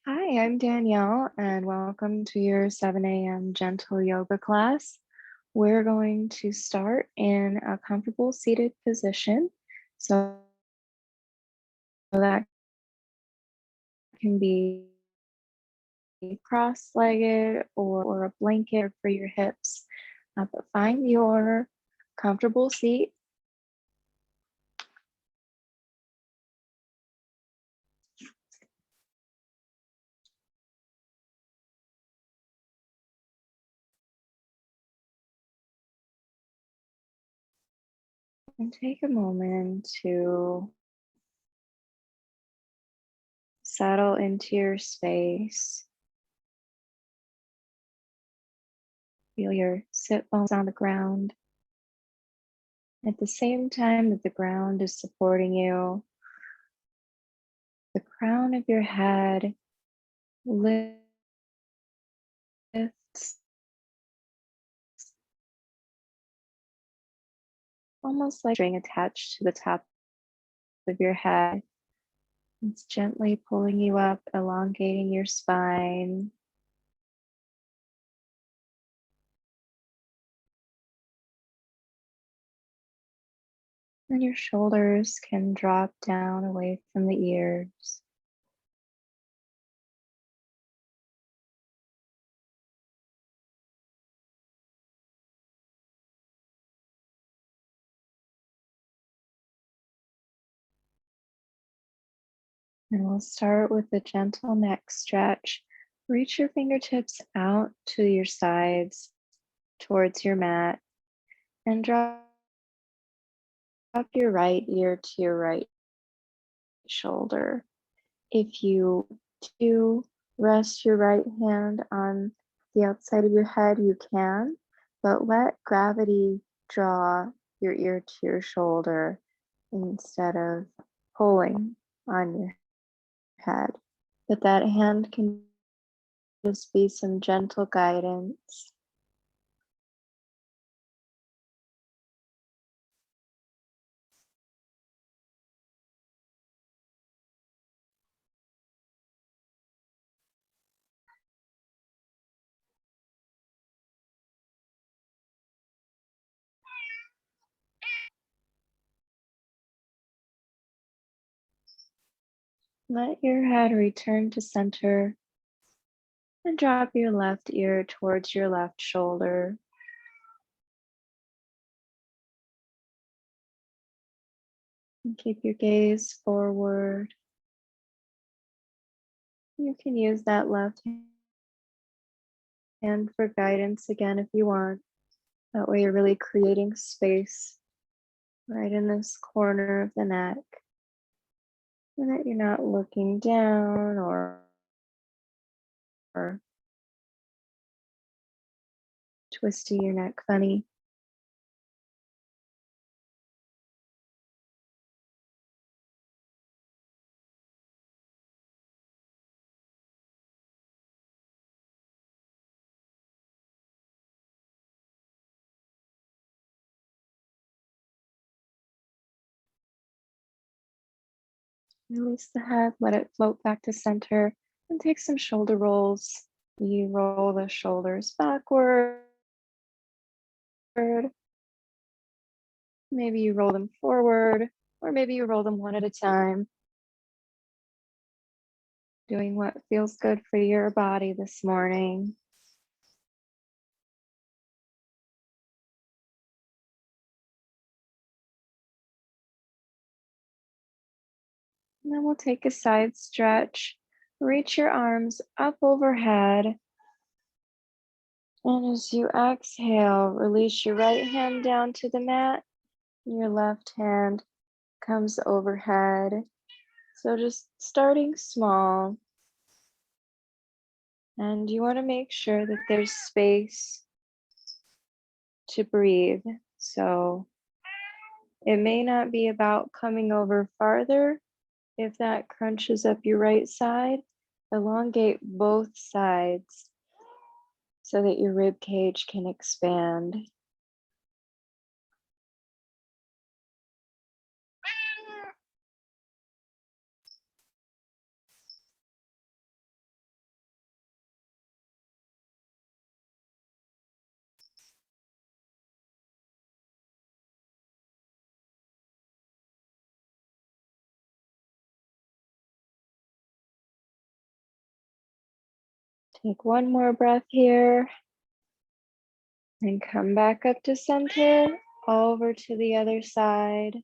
Hi, I'm Danielle, and welcome to your 7 a.m. gentle yoga class. We're going to start in a comfortable seated position. So that can be cross-legged or a blanket for your hips. But find your comfortable seat and take a moment to settle into your space. Feel your sit bones on the ground. At the same time that the ground is supporting you, the crown of your head lifts almost like a string attached to the top of your head. It's gently pulling you up, elongating your spine. And your shoulders can drop down away from the ears. And we'll start with a gentle neck stretch. Reach your fingertips out to your sides towards your mat and drop your right ear to your right shoulder. If you do rest your right hand on the outside of your head, you can, but let gravity draw your ear to your shoulder instead of pulling on your head. But that hand can just be some gentle guidance. Let your head return to center and drop your left ear towards your left shoulder. And keep your gaze forward. You can use that left hand for guidance again if you want. That way, you're really creating space right in this corner of the neck, and that you're not looking down or twisting your neck funny. Release the head, let it float back to center, and take some shoulder rolls. You roll the shoulders backward. Maybe you roll them forward, or maybe you roll them one at a time, doing what feels good for your body this morning. And then we'll take a side stretch. Reach your arms up overhead. And as you exhale, release your right hand down to the mat. And your left hand comes overhead. So just starting small. And you want to make sure that there's space to breathe. So it may not be about coming over farther. If that crunches up your right side, elongate both sides so that your rib cage can expand. Take one more breath here and come back up to center, over to the other side.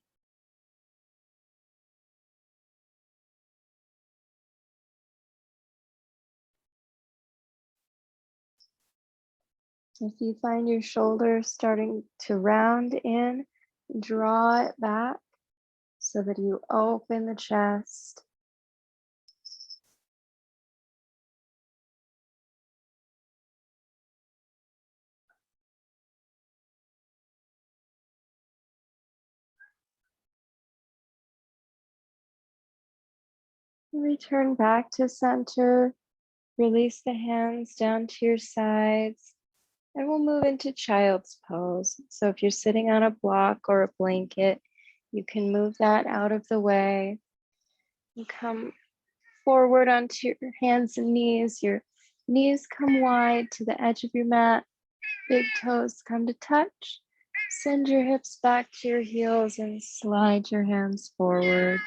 If you find your shoulders starting to round in, draw it back so that you open the chest. Return back to center. Release the hands down to your sides. And we'll move into child's pose. So if you're sitting on a block or a blanket, you can move that out of the way. You come forward onto your hands and knees. Your knees come wide to the edge of your mat. Big toes come to touch. Send your hips back to your heels and slide your hands forward.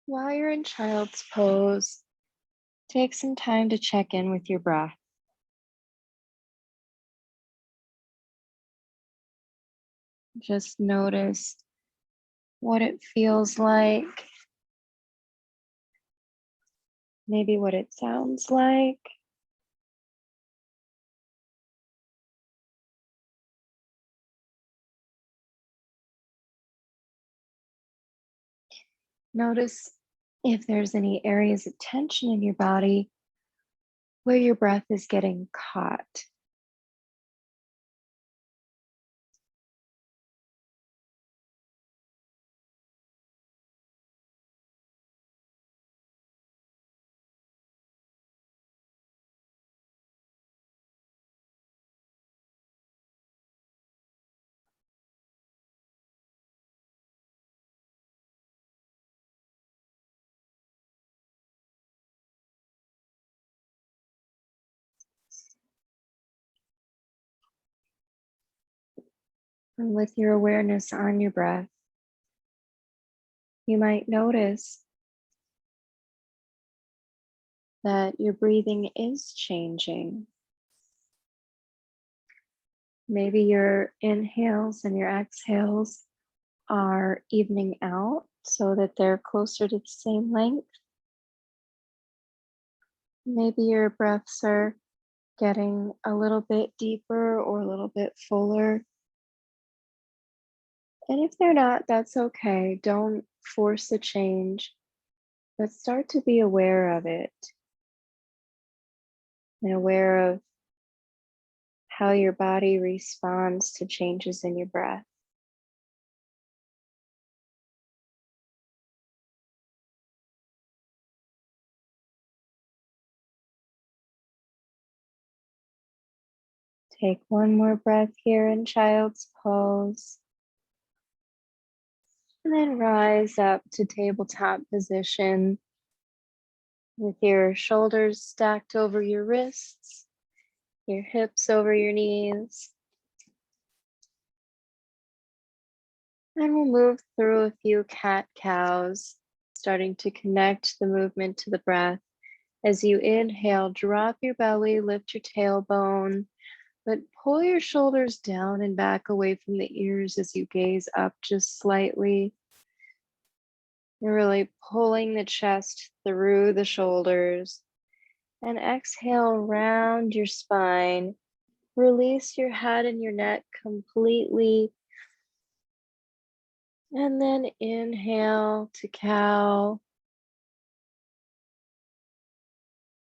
While you're in child's pose, take some time to check in with your breath. Just notice what it feels like, maybe what it sounds like. Notice if there's any areas of tension in your body where your breath is getting caught. And with your awareness on your breath, you might notice that your breathing is changing. Maybe your inhales and your exhales are evening out so that they're closer to the same length. Maybe your breaths are getting a little bit deeper or a little bit fuller. And if they're not, that's okay. Don't force a change, but start to be aware of it and aware of how your body responds to changes in your breath. Take one more breath here in child's pose. And then rise up to tabletop position with your shoulders stacked over your wrists, your hips over your knees. And we'll move through a few cat-cows, starting to connect the movement to the breath. As you inhale, drop your belly, lift your tailbone, but pull your shoulders down and back away from the ears as you gaze up just slightly. You're really pulling the chest through the shoulders. And exhale, round your spine. Release your head and your neck completely. And then inhale to cow.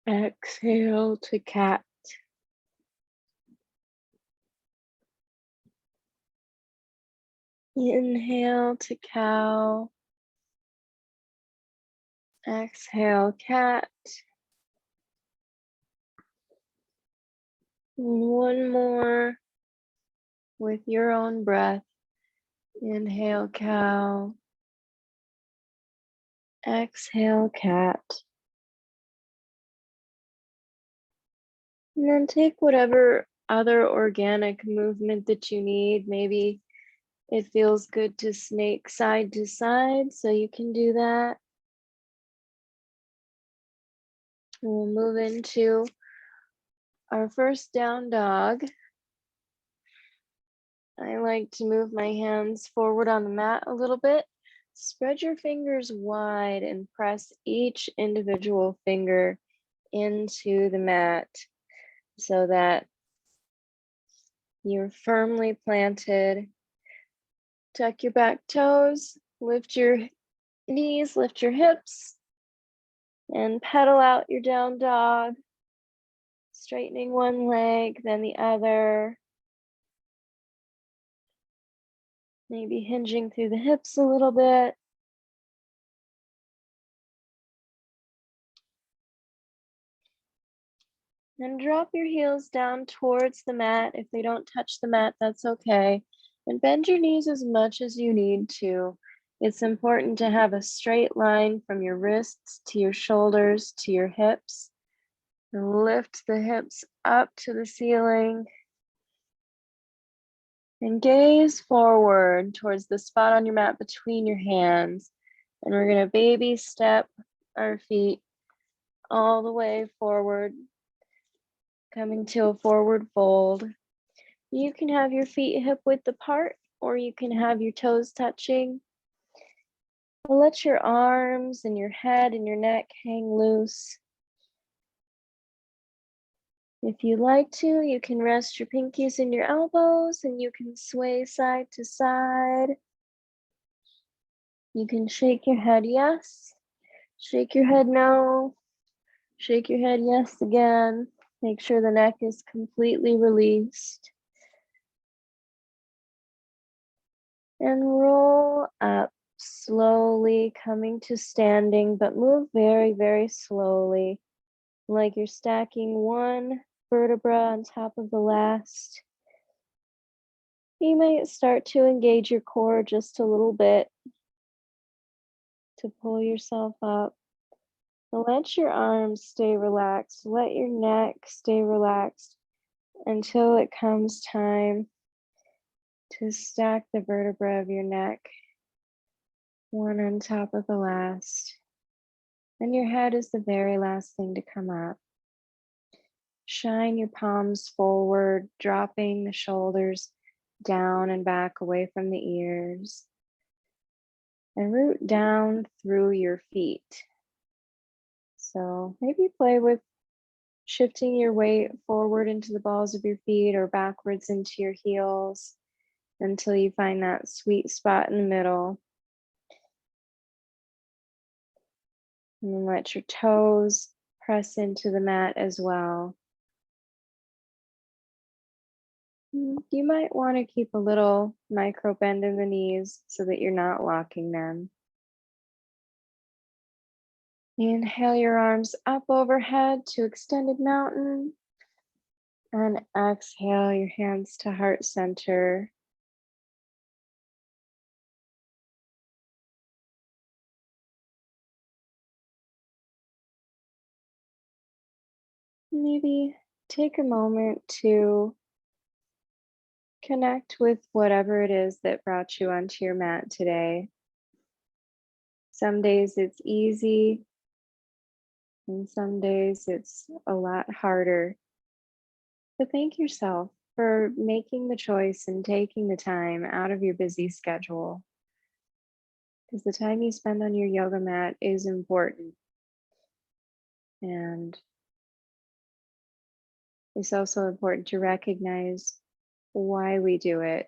Exhale to cat. Inhale to cow. Exhale, cat. And one more with your own breath. Inhale, cow. Exhale, cat. And then take whatever other organic movement that you need. Maybe it feels good to snake side to side, so you can do that. We'll move into our first down dog. I like to move my hands forward on the mat a little bit. Spread your fingers wide and press each individual finger into the mat so that you're firmly planted. Tuck your back toes, lift your knees, lift your hips, and pedal out your down dog, straightening one leg, then the other. Maybe hinging through the hips a little bit. And drop your heels down towards the mat. If they don't touch the mat, that's okay. And bend your knees as much as you need to. It's important to have a straight line from your wrists to your shoulders to your hips. And lift the hips up to the ceiling. And gaze forward towards the spot on your mat between your hands. And we're going to baby step our feet all the way forward, coming to a forward fold. You can have your feet hip width apart, or you can have your toes touching. Let your arms and your head and your neck hang loose. If you like to, you can rest your pinkies in your elbows and you can sway side to side. You can shake your head yes, shake your head no, shake your head yes again. Make sure the neck is completely released. And roll up, slowly coming to standing, but move very, very slowly, like you're stacking one vertebra on top of the last. You might start to engage your core just a little bit to pull yourself up. Let your arms stay relaxed. Let your neck stay relaxed until it comes time to stack the vertebra of your neck, one on top of the last. And your head is the very last thing to come up. Shine your palms forward, dropping the shoulders down and back away from the ears. And root down through your feet. So maybe play with shifting your weight forward into the balls of your feet or backwards into your heels until you find that sweet spot in the middle. And then let your toes press into the mat as well. You might want to keep a little micro bend in the knees so that you're not locking them. Inhale your arms up overhead to extended mountain. And exhale your hands to heart center. Maybe take a moment to connect with whatever it is that brought you onto your mat today. Some days it's easy, and some days it's a lot harder. But thank yourself for making the choice and taking the time out of your busy schedule. Because the time you spend on your yoga mat is important. And it's also important to recognize why we do it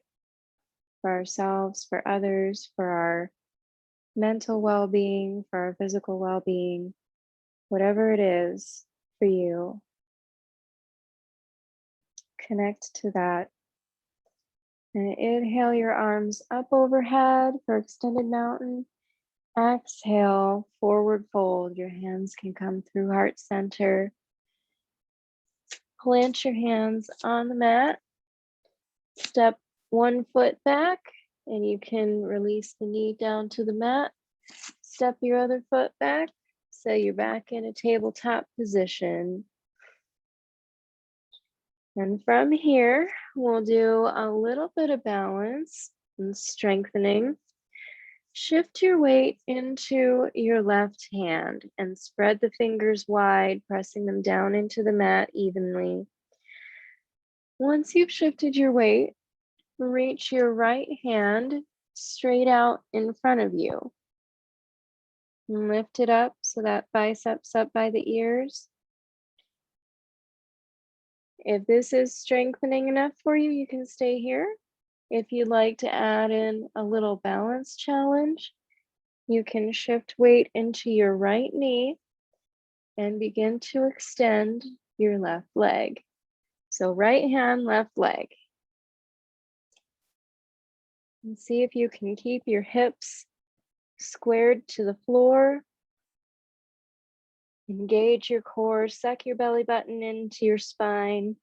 for ourselves, for others, for our mental well-being, for our physical well-being, whatever it is for you. Connect to that. And inhale your arms up overhead for extended mountain. Exhale, forward fold. Your hands can come through heart center. Plant your hands on the mat. Step one foot back And you can release the knee down to the mat. Step your other foot back. So you're back in a tabletop position. And from here, we'll do a little bit of balance and strengthening. Shift your weight into your left hand and spread the fingers wide, pressing them down into the mat evenly. Once you've shifted your weight, reach your right hand straight out in front of you. And lift it up so that bicep's up by the ears. If this is strengthening enough for you, you can stay here. If you'd like to add in a little balance challenge, you can shift weight into your right knee and begin to extend your left leg. So right hand, left leg. And see if you can keep your hips squared to the floor. Engage your core, suck your belly button into your spine.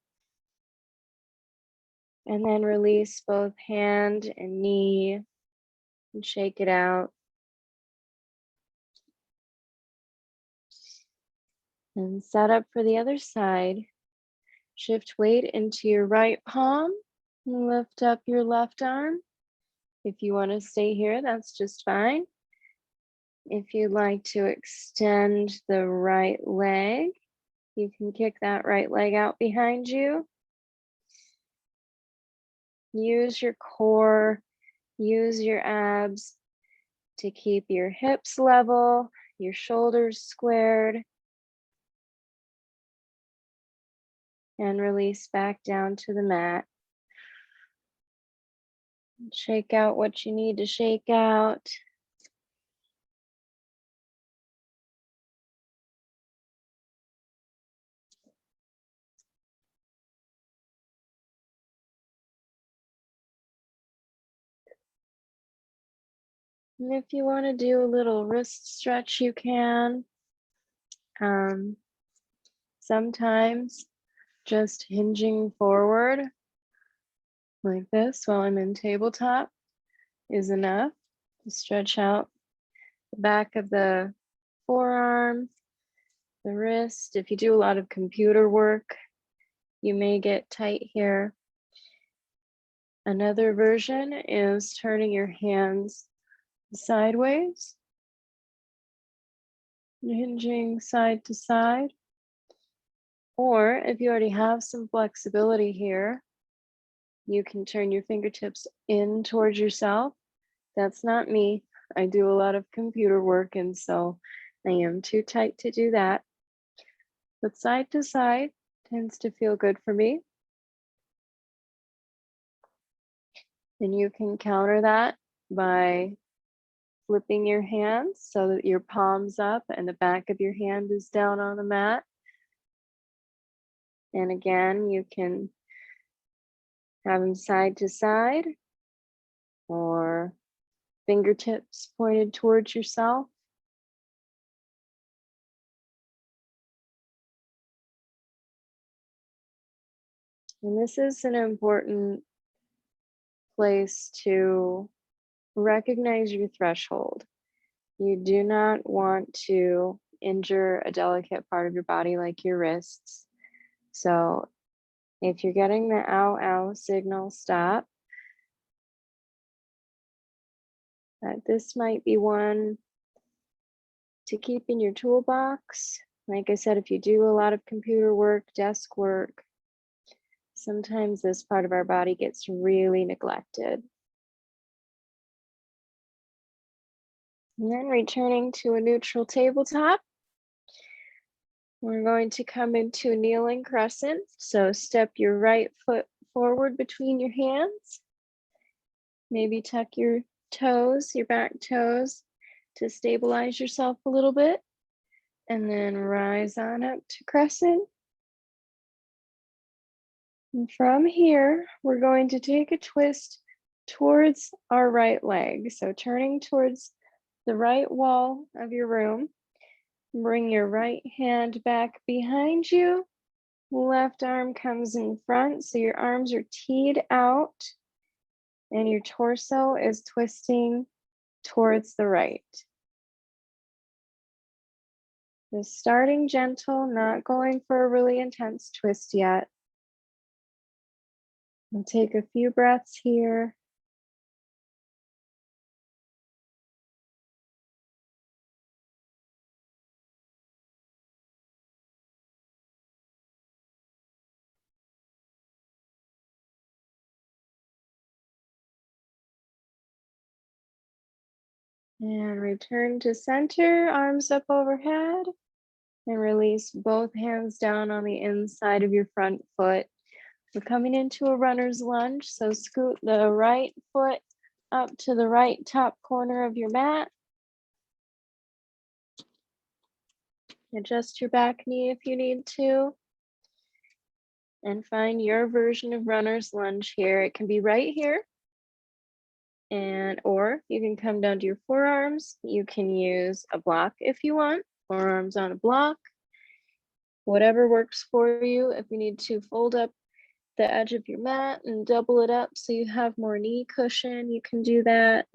And then release both hand and knee and shake it out. And set up for the other side. Shift weight into your right palm. And lift up your left arm. If you want to stay here, that's just fine. If you'd like to extend the right leg, you can kick that right leg out behind you. Use your core, use your abs to keep your hips level, your shoulders squared, and release back down to the mat. Shake out what you need to shake out. And if you want to do a little wrist stretch, you can. Sometimes just hinging forward like this while I'm in tabletop is enough to stretch out the back of the forearm, the wrist. If you do a lot of computer work, you may get tight here. Another version is turning your hands sideways, hinging side to side. Or if you already have some flexibility here, you can turn your fingertips in towards yourself. That's not me. I do a lot of computer work, and so I am too tight to do that. But side to side tends to feel good for me. And you can counter that by flipping your hands so that your palm's up and the back of your hand is down on the mat. And again, you can have them side to side or fingertips pointed towards yourself. And this is an important place to recognize your threshold. You do not want to injure a delicate part of your body like your wrists. So if you're getting the ow, ow signal, stop. This might be one to keep in your toolbox. Like I said, if you do a lot of computer work, desk work, sometimes this part of our body gets really neglected. And then returning to a neutral tabletop, we're going to come into a kneeling crescent. So step your right foot forward between your hands. Maybe tuck your toes, your back toes, to stabilize yourself a little bit. And then rise on up to crescent. And from here, we're going to take a twist towards our right leg. So turning towards the right wall of your room. Bring your right hand back behind you. Left arm comes in front, so your arms are teed out. and your torso is twisting towards the right. Just starting gentle, not going for a really intense twist yet. We'll take a few breaths here. And return to center, arms up overhead. And release both hands down on the inside of your front foot. We're coming into a runner's lunge, so scoot the right foot up to the right top corner of your mat. Adjust your back knee if you need to. And find your version of runner's lunge here. It can be right here. Or you can come down to your forearms. You can use a block if you want, forearms on a block. Whatever works for you. If you need to fold up the edge of your mat and double it up so you have more knee cushion, you can do that.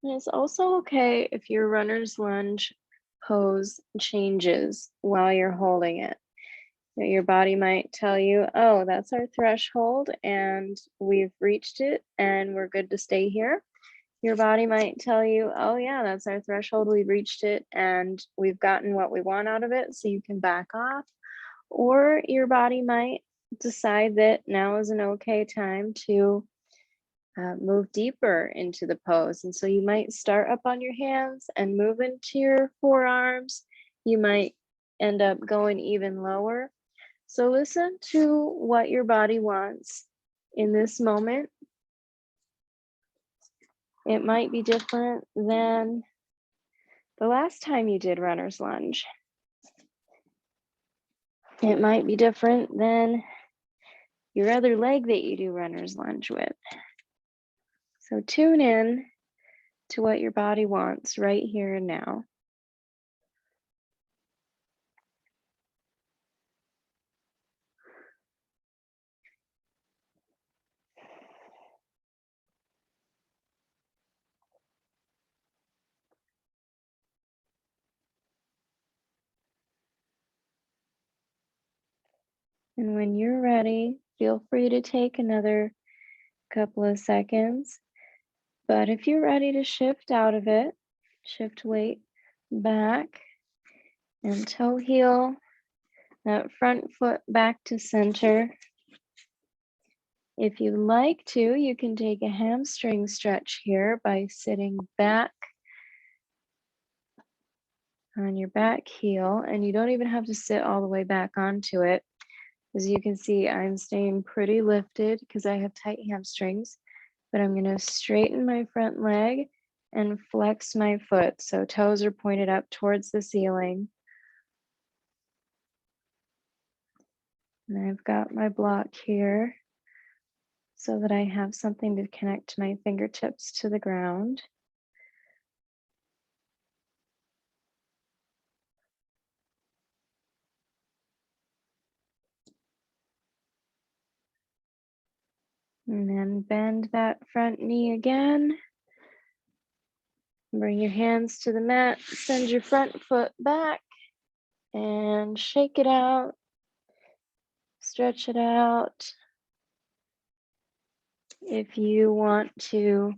And it's also okay if your runner's lunge pose changes while you're holding it. Your body might tell you, oh, that's our threshold and we've reached it and we're good to stay here. Your body might tell you, oh yeah, that's our threshold, we've reached it and we've gotten what we want out of it, so you can back off. Or your body might decide that now is an okay time to move deeper into the pose. And so you might start up on your hands and move into your forearms. You might end up going even lower. So listen to what your body wants in this moment. It might be different than the last time you did runner's lunge. It might be different than your other leg that you do runner's lunge with. So tune in to what your body wants right here and now. And when you're ready, feel free to take another couple of seconds. But if you're ready to shift out of it, shift weight back and toe heel that front foot back to center. If you'd like to, you can take a hamstring stretch here by sitting back on your back heel, and you don't even have to sit all the way back onto it. As you can see, I'm staying pretty lifted because I have tight hamstrings, but I'm going to straighten my front leg and flex my foot so toes are pointed up towards the ceiling. And I've got my block here so that I have something to connect my fingertips to the ground. And then bend that front knee again. Bring your hands to the mat, send your front foot back and shake it out, stretch it out. If you want to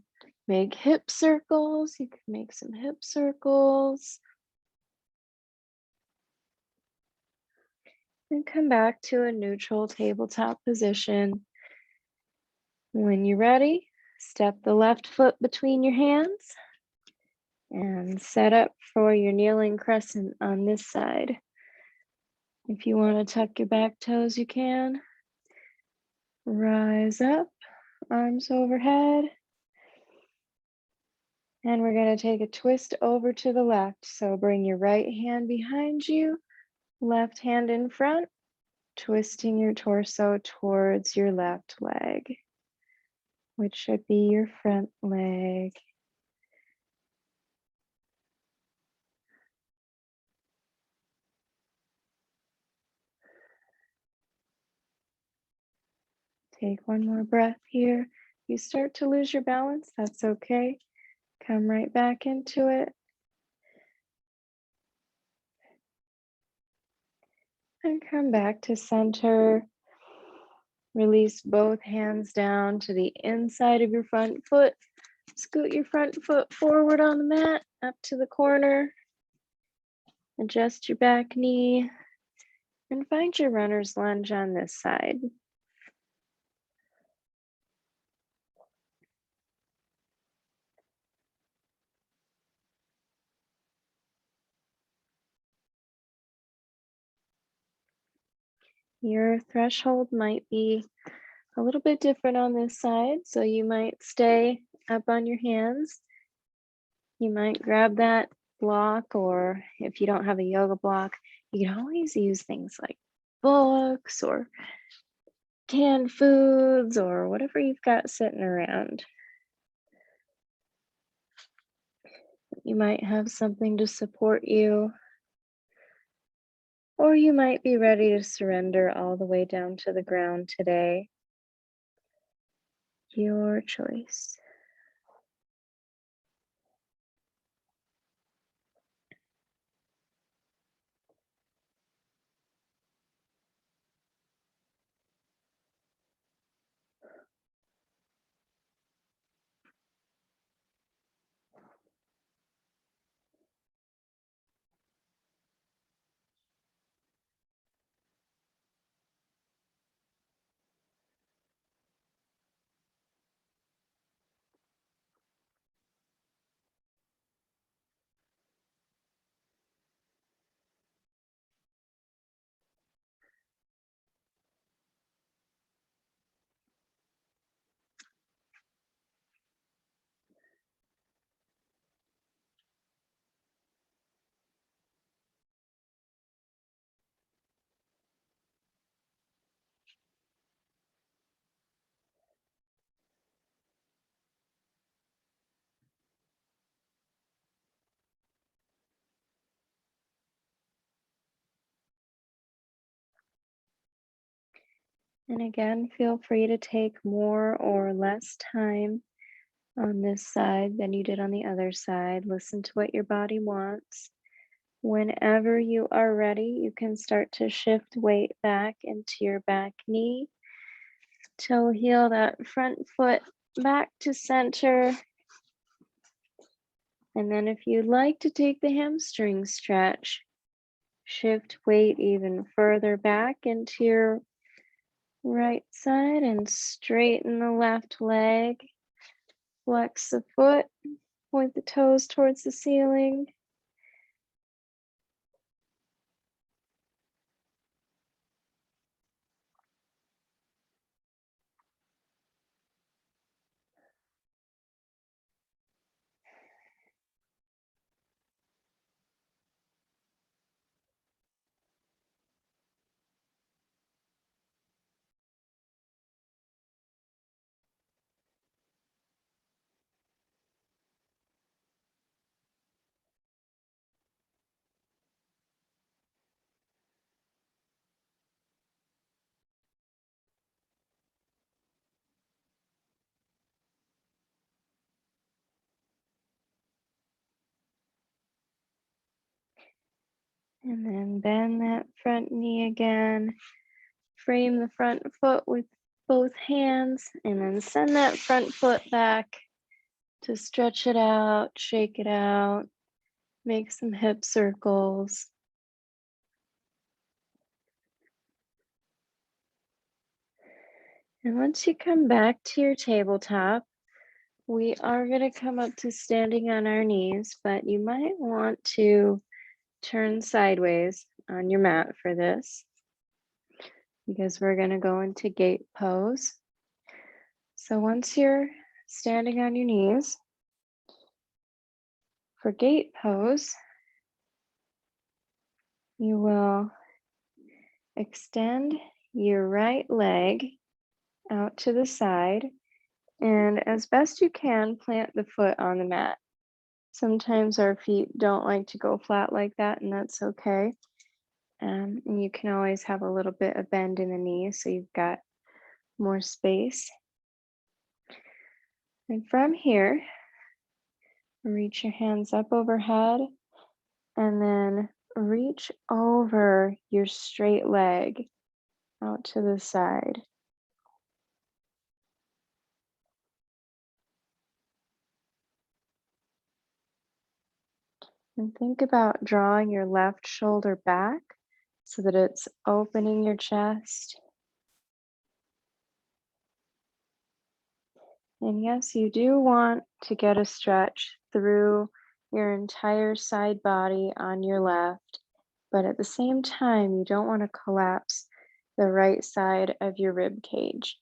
make hip circles, you can make some hip circles. And come back to a neutral tabletop position. When you're ready, step the left foot between your hands and set up for your kneeling crescent on this side. If you want to tuck your back toes, you can. Rise up, arms overhead. And we're going to take a twist over to the left. So bring your right hand behind you, left hand in front, twisting your torso towards your left leg, which should be your front leg. Take one more breath here. You start to lose your balance, that's okay. Come right back into it. And come back to center. Release both hands down to the inside of your front foot. Scoot your front foot forward on the mat, up to the corner. Adjust your back knee and find your runner's lunge on this side. Your threshold might be a little bit different on this side, so you might stay up on your hands. You might grab that block, or if you don't have a yoga block, you can always use things like books or canned foods or whatever you've got sitting around. You might have something to support you, or you might be ready to surrender all the way down to the ground today. Your choice. And again, feel free to take more or less time on this side than you did on the other side. Listen to what your body wants. Whenever you are ready, you can start to shift weight back into your back knee. Toe heel that front foot back to center. And then if you'd like to take the hamstring stretch, shift weight even further back into your right side and straighten the left leg. Flex the foot, point the toes towards the ceiling. And then bend that front knee again. Frame the front foot with both hands and then send that front foot back to stretch it out, shake it out, make some hip circles. And once you come back to your tabletop, we are going to come up to standing on our knees, but you might want to turn sideways on your mat for this. because we're going to go into gate pose. So once you're standing on your knees, for gate pose, you will extend your right leg out to the side, and as best you can, plant the foot on the mat. Sometimes our feet don't like to go flat like that, and that's okay. And you can always have a little bit of bend in the knee so you've got more space. And from here, reach your hands up overhead and then reach over your straight leg out to the side. And think about drawing your left shoulder back so that it's opening your chest. And yes, you do want to get a stretch through your entire side body on your left, but at the same time, you don't want to collapse the right side of your rib cage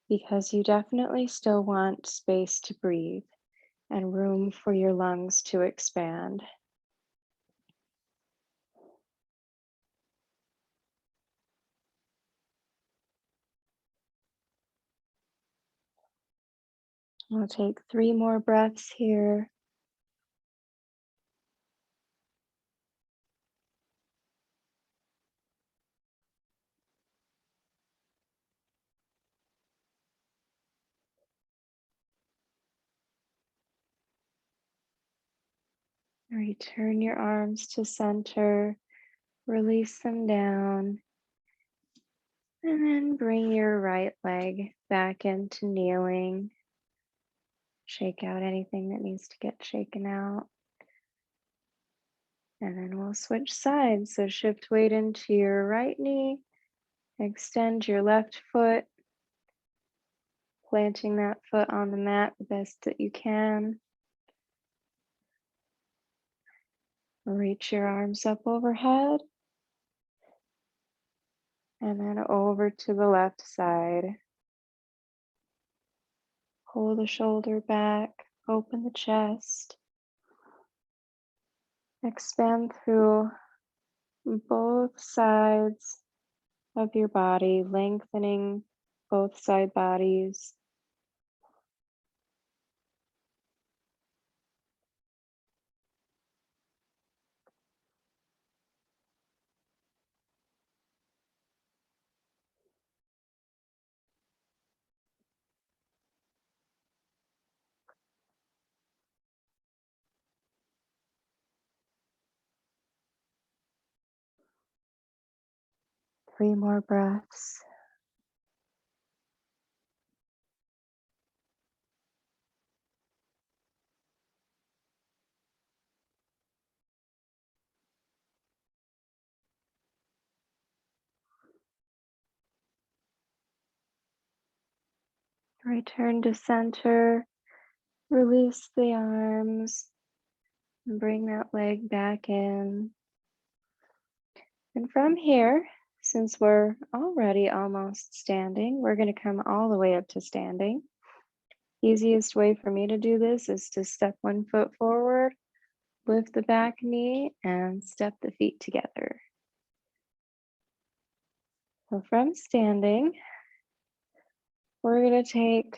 because you definitely still want space to breathe and room for your lungs to expand. We'll take 3 more breaths here. Return your arms to center, release them down, and then bring your right leg back into kneeling. Shake out anything that needs to get shaken out. And then we'll switch sides. So shift weight into your right knee, extend your left foot, planting that foot on the mat the best that you can. Reach your arms up overhead and then over to the left side. Pull the shoulder back, open the chest, expand through both sides of your body, lengthening both side bodies. Three more breaths. Return to center. Release the arms. And bring that leg back in. And from here, since we're already almost standing, we're going to come all the way up to standing. Easiest way for me to do this is to step one foot forward, lift the back knee, and step the feet together. So from standing, we're going to take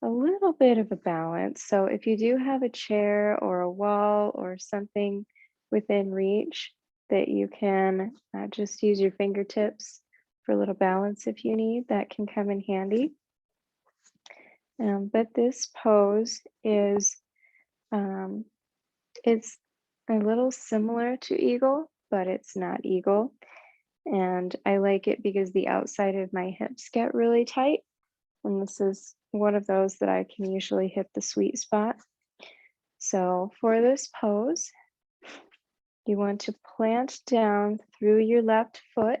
a little bit of a balance. So if you do have a chair or a wall or something within reach that you can just use your fingertips for a little balance if you need, that can come in handy. But this pose is, it's a little similar to eagle, but it's not eagle. And I like it because the outside of my hips get really tight. And this is one of those that I can usually hit the sweet spot. So for this pose, you want to plant down through your left foot,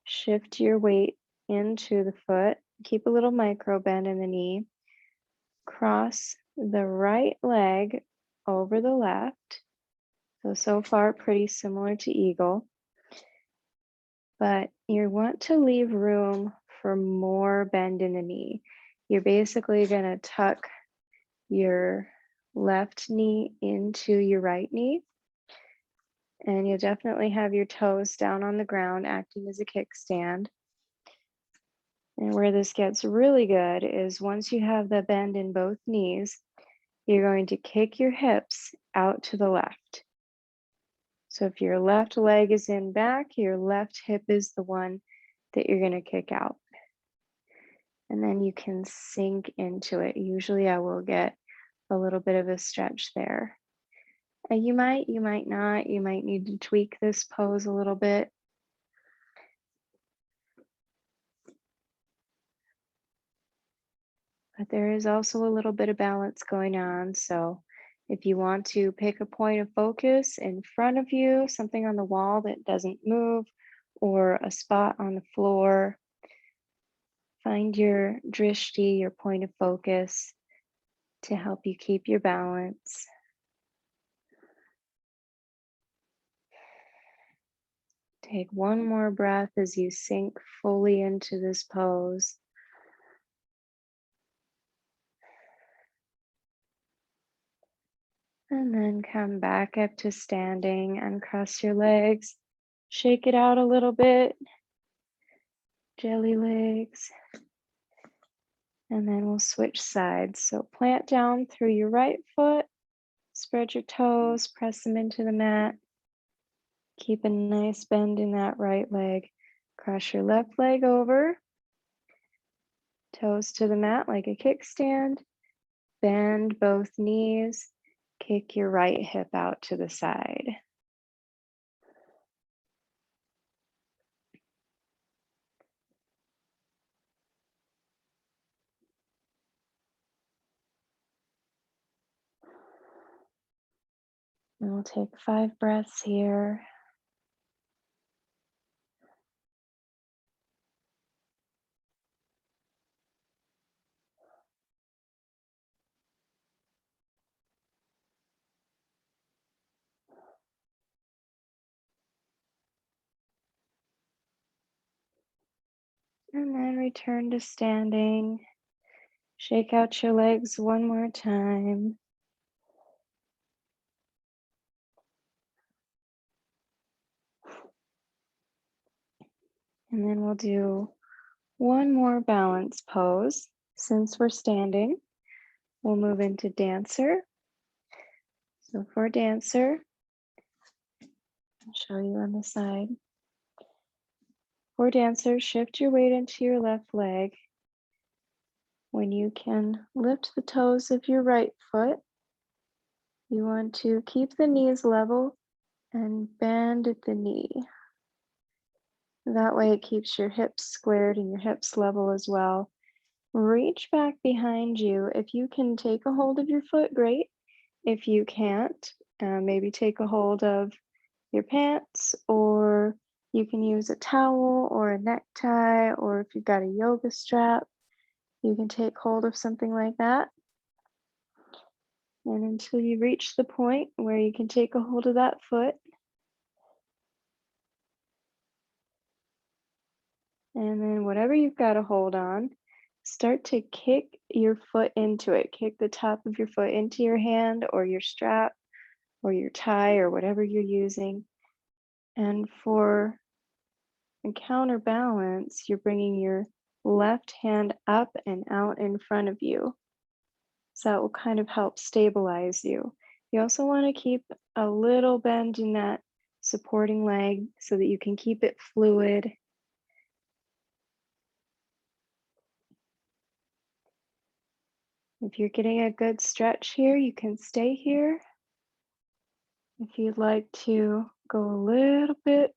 shift your weight into the foot, keep a little micro bend in the knee, cross the right leg over the left. So far pretty similar to eagle. but you want to leave room for more bend in the knee. You're basically going to tuck your left knee into your right knee, and you'll definitely have your toes down on the ground, acting as a kickstand. And where this gets really good is once you have the bend in both knees, you're going to kick your hips out to the left. So if your left leg is in back, your left hip is the one that you're going to kick out. And then you can sink into it. Usually I will get a little bit of a stretch there. And you might not. You might need to tweak this pose a little bit. But there is also a little bit of balance going on. So if you want to pick a point of focus in front of you, something on the wall that doesn't move, or a spot on the floor, find your drishti, your point of focus, to help you keep your balance. Take one more breath as you sink fully into this pose. And then come back up to standing, uncross your legs, shake it out a little bit, jelly legs. And then we'll switch sides. So plant down through your right foot, spread your toes, press them into the mat. Keep a nice bend in that right leg. Cross your left leg over, toes to the mat like a kickstand. Bend both knees, kick your right hip out to the side. And we'll take 5 breaths here. And then return to standing. Shake out your legs one more time. And then we'll do one more balance pose. Since we're standing, we'll move into dancer. So for dancer, I'll show you on the side. For dancer, shift your weight into your left leg. When you can lift the toes of your right foot, you want to keep the knees level and bend at the knee. That way it keeps your hips squared and your hips level as well. Reach back behind you. If you can take a hold of your foot, great. If you can't, maybe take a hold of your pants, or you can use a towel or a necktie, or if you've got a yoga strap, you can take hold of something like that. And until you reach the point where you can take a hold of that foot, and then whatever you've got a hold on, start to kick your foot into it. Kick the top of your foot into your hand or your strap or your tie or whatever you're using. And for a counterbalance, you're bringing your left hand up and out in front of you. So that will kind of help stabilize you. You also want to keep a little bend in that supporting leg so that you can keep it fluid. If you're getting a good stretch here, you can stay here. If you'd like to go a little bit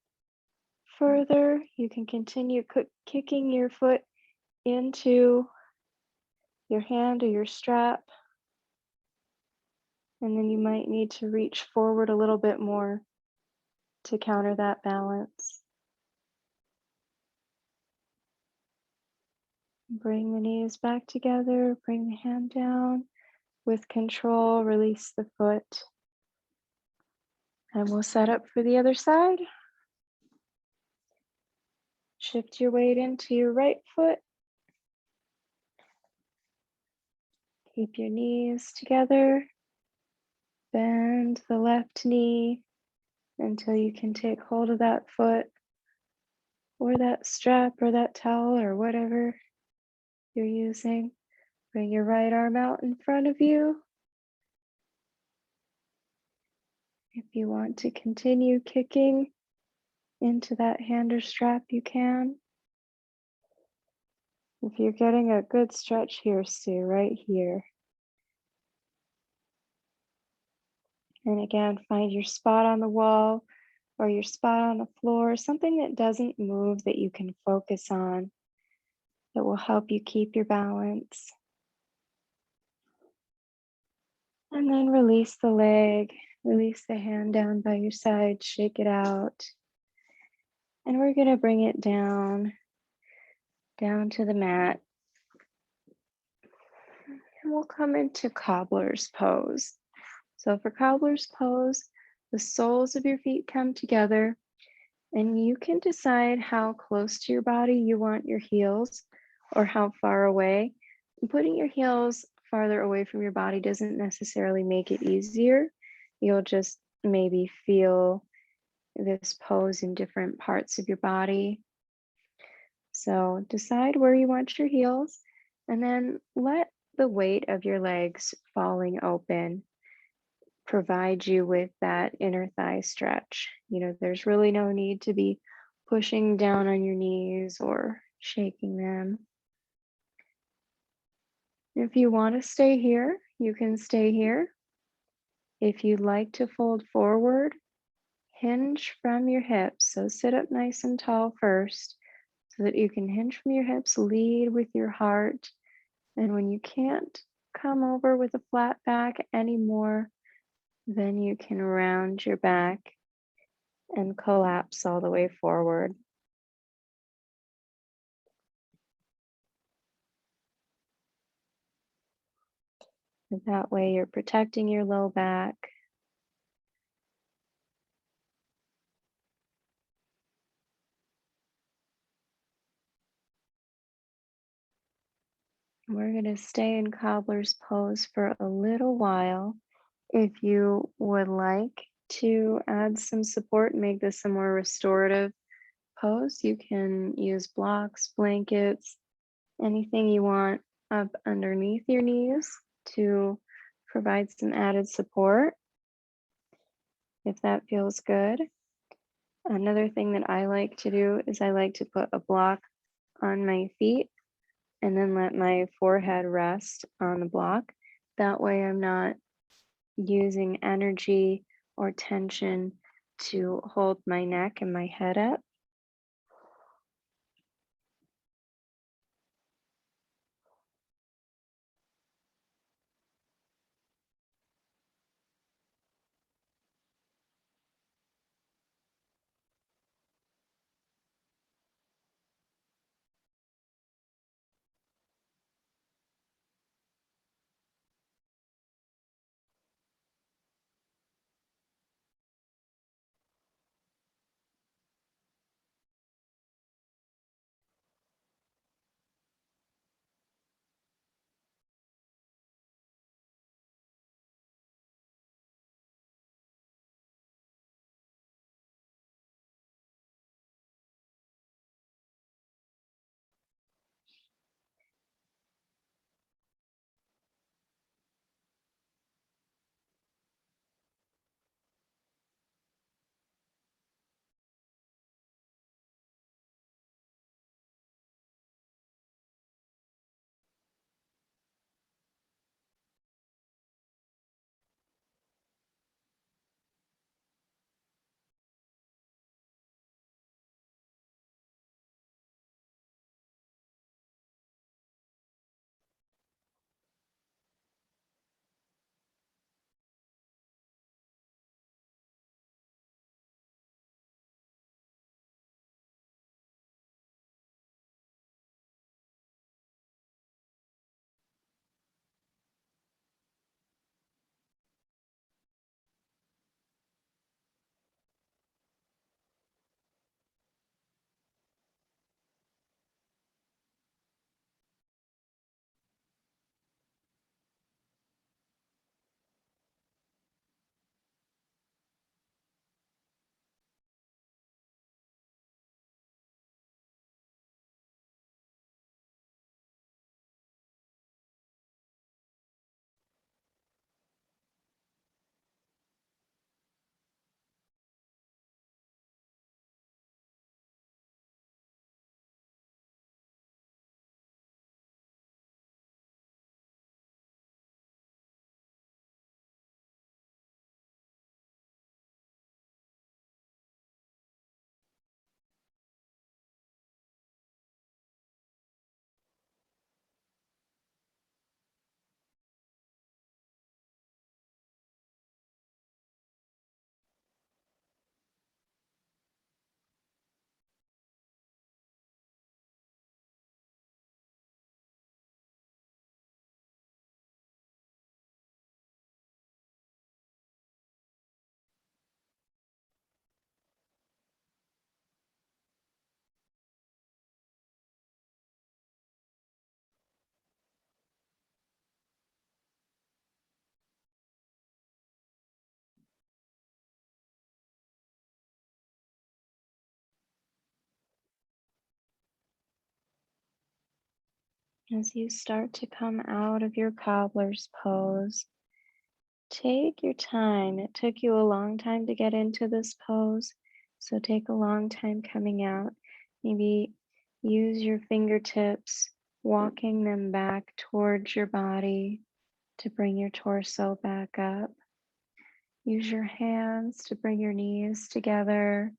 further, you can continue kicking your foot into your hand or your strap. And then you might need to reach forward a little bit more to counter that balance. Bring the knees back together, bring the hand down. With control, release the foot. And we'll set up for the other side. Shift your weight into your right foot. Keep your knees together. Bend the left knee until you can take hold of that foot or that strap or that towel or whatever you're using. Bring your right arm out in front of you. If you want to continue kicking into that hand or strap, you can. If you're getting a good stretch here, stay right here. And again, find your spot on the wall or your spot on the floor, something that doesn't move that you can focus on that will help you keep your balance. And then release the leg, release the hand down by your side, shake it out. And we're going to bring it down to the mat. And we'll come into cobbler's pose. So for cobbler's pose, the soles of your feet come together and you can decide how close to your body you want your heels or how far away. And putting your heels farther away from your body doesn't necessarily make it easier. You'll just maybe feel this pose in different parts of your body. So decide where you want your heels and then let the weight of your legs falling open provide you with that inner thigh stretch. There's really no need to be pushing down on your knees or shaking them. If you want to stay here, you can stay here. If you'd like to fold forward, hinge from your hips. So sit up nice and tall first so that you can hinge from your hips, lead with your heart. And when you can't come over with a flat back anymore, then you can round your back and collapse all the way forward. And that way you're protecting your low back. We're going to stay in cobbler's pose for a little while. If you would like to add some support, make this a more restorative pose, you can use blocks, blankets, anything you want up underneath your knees to provide some added support if that feels good. Another thing that I like to do is I like to put a block on my feet and then let my forehead rest on the block. That way I'm not using energy or tension to hold my neck and my head up. As you start to come out of your cobbler's pose, take your time. It took you a long time to get into this pose, so take a long time coming out. Maybe use your fingertips, walking them back towards your body to bring your torso back up. Use your hands to bring your knees together.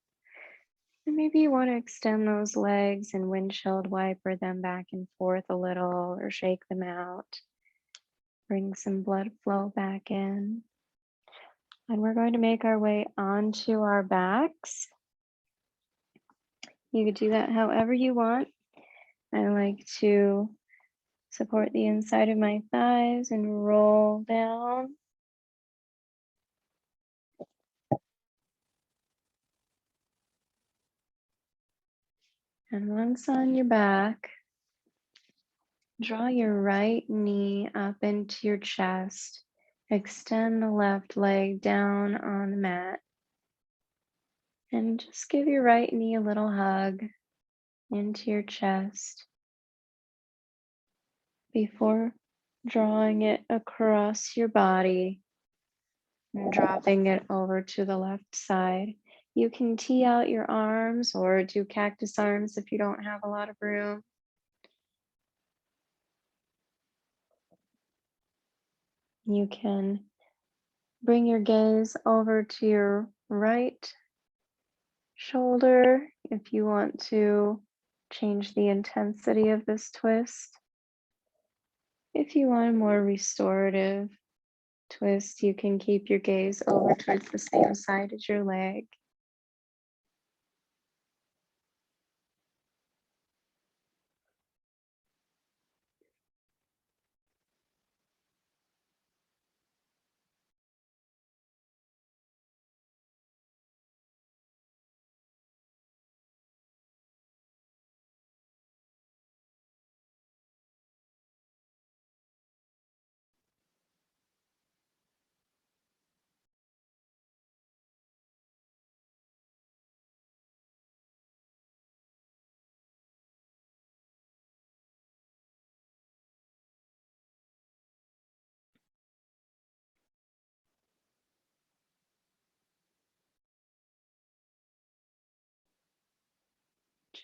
And maybe you want to extend those legs and windshield wiper them back and forth a little or shake them out. Bring some blood flow back in. And we're going to make our way onto our backs. You could do that however you want. I like to support the inside of my thighs and roll down. And once on your back, draw your right knee up into your chest. Extend the left leg down on the mat. And just give your right knee a little hug into your chest before drawing it across your body and dropping it over to the left side. You can tee out your arms or do cactus arms if you don't have a lot of room. You can bring your gaze over to your right shoulder if you want to change the intensity of this twist. If you want a more restorative twist, you can keep your gaze over towards the same side as your leg.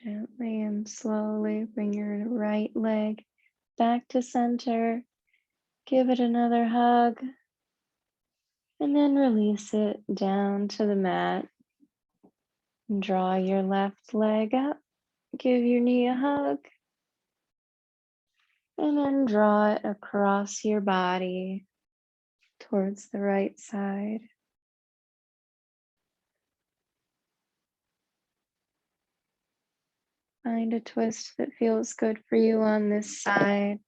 Gently and slowly bring your right leg back to center. Give it another hug and then release it down to the mat. Draw your left leg up. Give your knee a hug and then draw it across your body towards the right side. Find a twist that feels good for you on this side.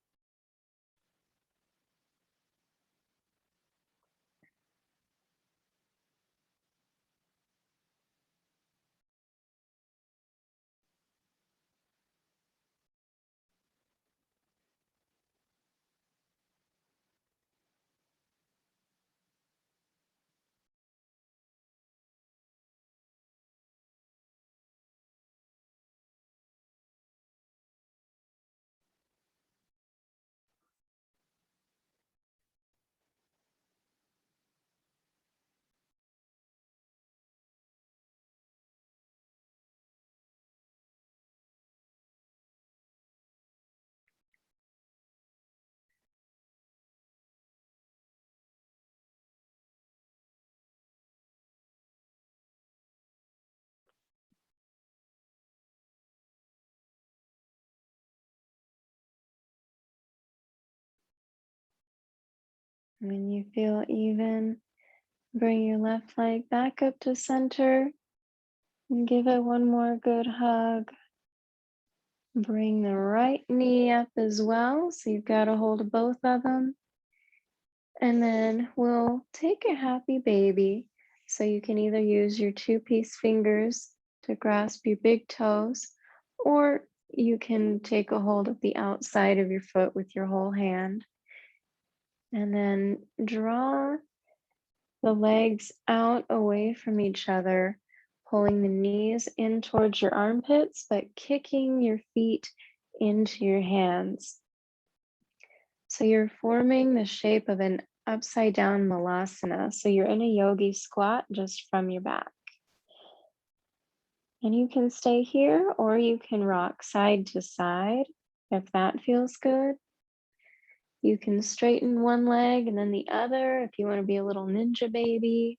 When you feel even, bring your left leg back up to center and give it one more good hug. Bring the right knee up as well, so you've got a hold of both of them. And then we'll take a happy baby. So you can either use your two-piece fingers to grasp your big toes, or you can take a hold of the outside of your foot with your whole hand. And then draw the legs out away from each other, pulling the knees in towards your armpits, but kicking your feet into your hands. So you're forming the shape of an upside down malasana. So you're in a yogi squat just from your back. And you can stay here or you can rock side to side if that feels good. You can straighten one leg and then the other if you want to be a little ninja baby.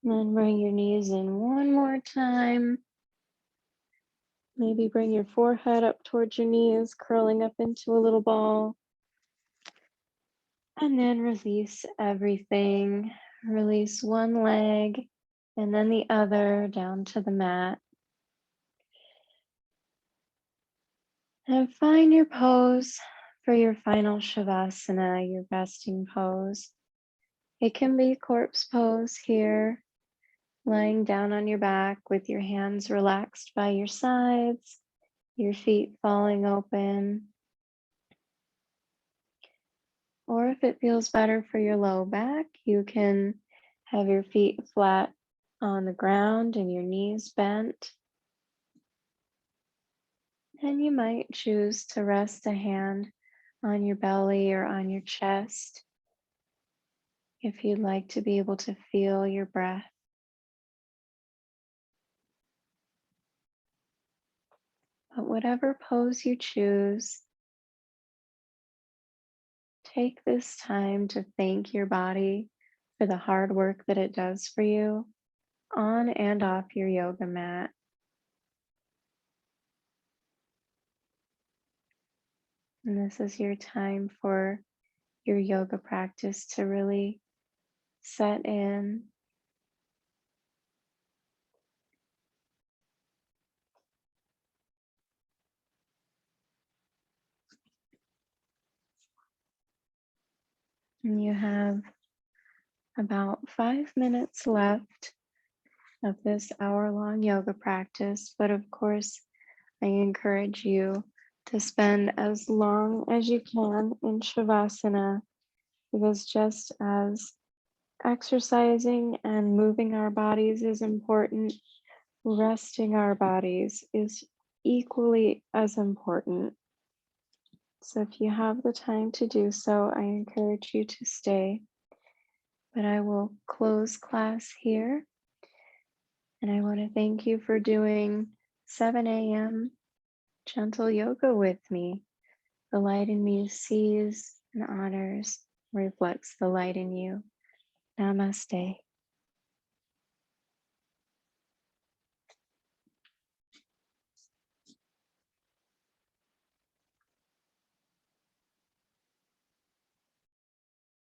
And then bring your knees in one more time. Maybe bring your forehead up towards your knees, curling up into a little ball. And then release everything. Release one leg and then the other down to the mat. And find your pose for your final Shavasana, your resting pose. It can be corpse pose here, lying down on your back with your hands relaxed by your sides, your feet falling open. Or if it feels better for your low back, you can have your feet flat on the ground and your knees bent. And you might choose to rest a hand on your belly or on your chest if you'd like to be able to feel your breath. But whatever pose you choose, take this time to thank your body for the hard work that it does for you on and off your yoga mat. And this is your time for your yoga practice to really set in. And you have about 5 minutes left of this hour-long yoga practice, but of course, I encourage you to spend as long as you can in Shavasana, because just as exercising and moving our bodies is important, resting our bodies is equally as important. So if you have the time to do so, I encourage you to stay. But I will close class here. And I want to thank you for doing 7 a.m. gentle yoga with me. The light in me sees and honors, reflects the light in you. Namaste.